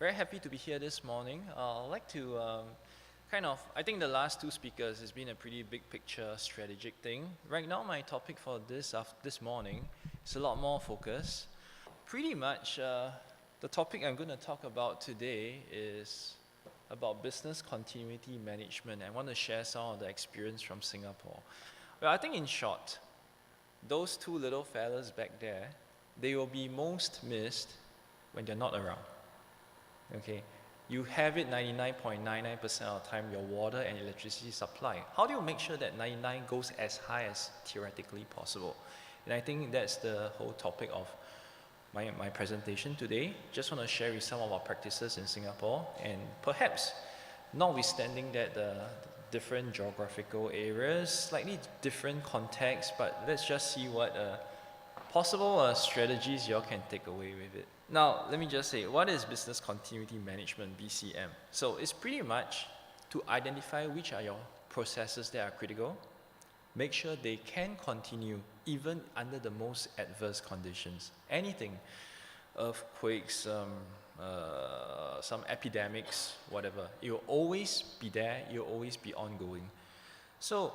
Very happy to be here this morning. I'd like to I think the last two speakers has been a pretty big picture strategic thing. Right now, my topic for this morning is a lot more focused. Pretty much, the topic I'm going to talk about today is about business continuity management. I want to share some of the experience from Singapore. Well, I think in short, those two little fellas back there, they will be most missed when they're not around. Okay, you have it 99.99% of the time, your water and electricity supply. How do you make sure that 99 goes as high as theoretically possible? And I think that's the whole topic of my presentation today. Just want to share with some of our practices in Singapore, and perhaps notwithstanding that the different geographical areas, slightly different context, but let's just see what possible strategies you all can take away with it. Now, let me just say, what is Business Continuity Management, BCM? So it's pretty much to identify which are your processes that are critical, make sure they can continue even under the most adverse conditions. Anything, earthquakes, some epidemics, whatever, it will always be there, it will always be ongoing. So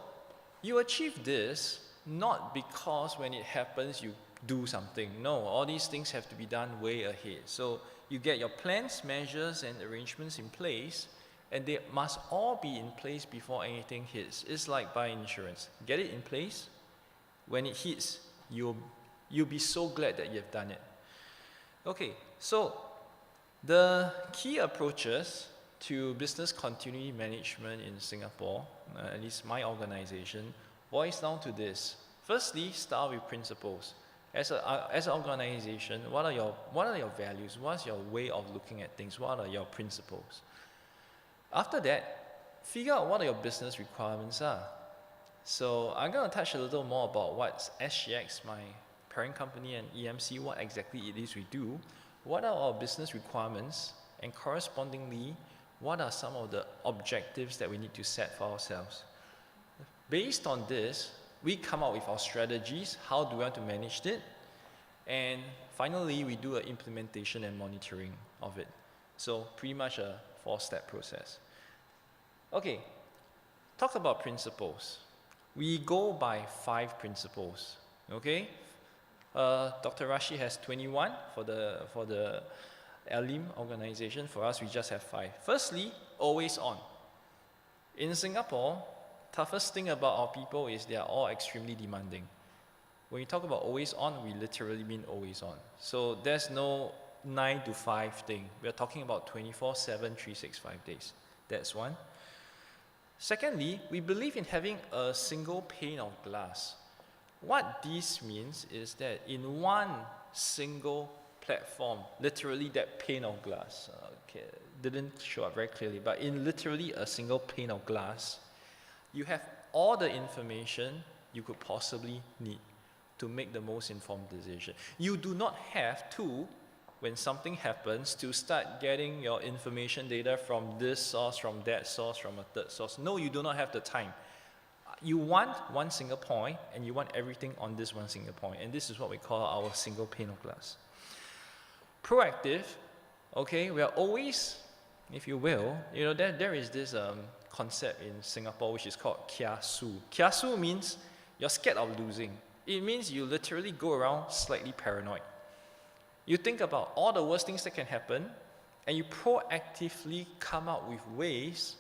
you achieve this not because when it happens you do something. No, all these things have to be done way ahead. So you get your plans, measures, and arrangements in place, and they must all be in place before anything hits. It's like buying insurance. Get it in place. When it hits, you'll be so glad that you've done it. Okay, so the key approaches to business continuity management in Singapore, at least my organization, boils down to this. Firstly, start with principles. As an organization, what are your values? What's your way of looking at things? What are your principles? After that, figure out what your business requirements are. So I'm going to touch a little more about what SGX, my parent company, and EMC, what exactly it is we do. What are our business requirements? And correspondingly, what are some of the objectives that we need to set for ourselves? Based on this, we come up with our strategies, how do we want to manage it, and finally we do an implementation and monitoring of it. So pretty much a 4-step process. Okay, talk about principles. We go by 5 principles, okay? Dr. Rashid has 21 for the Alim organization. For us, we just have 5. Firstly, always on. In Singapore, toughest thing about our people is they are all extremely demanding. When we talk about always on, we literally mean always on. So there's no 9 to 5 thing. We're talking about 24/7, 365 days. That's one. Secondly, we believe in having a single pane of glass. What this means is that in one single platform, literally that pane of glass, didn't show up very clearly, but in literally a single pane of glass, you have all the information you could possibly need to make the most informed decision. You do not have to, when something happens, to start getting your information data from this source, from that source, from a third source. No, you do not have the time. You want one single point, and you want everything on this one single point, and this is what we call our single pane of glass. Proactive, okay, we are always, if you will, there is this concept in Singapore which is called kiasu. Kiasu means you're scared of losing. It means you literally go around slightly paranoid. You think about all the worst things that can happen, and you proactively come up with ways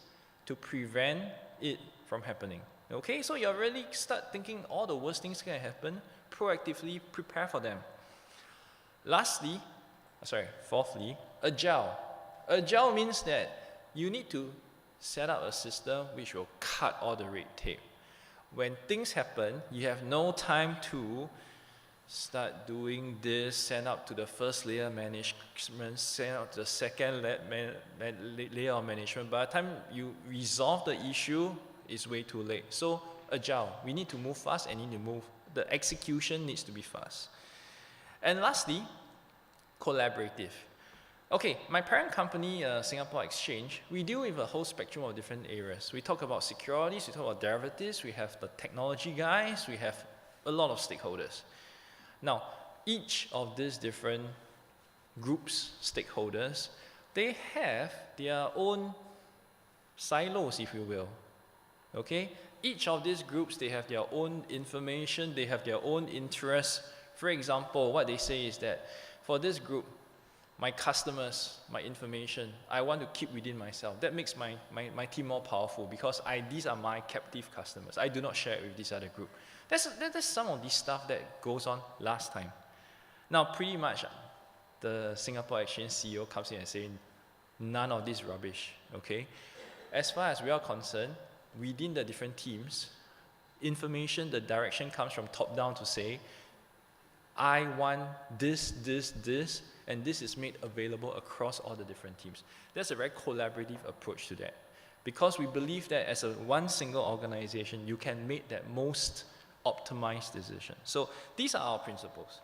to prevent it from happening. Okay, so you really start thinking all the worst things can happen, proactively prepare for them. Fourthly, agile. Agile means that you need to set up a system which will cut all the red tape. When things happen, you have no time to start doing this, send up to the first layer management, send out to the second layer of management. By the time you resolve the issue, it's way too late. So agile, we need to move fast and the execution needs to be fast. And lastly, collaborative. Okay, my parent company, Singapore Exchange, we deal with a whole spectrum of different areas. We talk about securities, we talk about derivatives, we have the technology guys, we have a lot of stakeholders. Now, each of these different groups, stakeholders, they have their own silos, if you will. Okay? Each of these groups, they have their own information, they have their own interests. For example, what they say is that for this group, my customers, my information, I want to keep within myself. That makes my team more powerful because these are my captive customers. I do not share it with this other group. That's some of the stuff that goes on last time. Now, pretty much, the Singapore Exchange CEO comes in and says, none of this rubbish, okay? As far as we are concerned, within the different teams, information, the direction comes from top down to say, I want this, and this is made available across all the different teams. There's a very collaborative approach to that. Because we believe that as one single organization, you can make that most optimized decision. So these are our principles.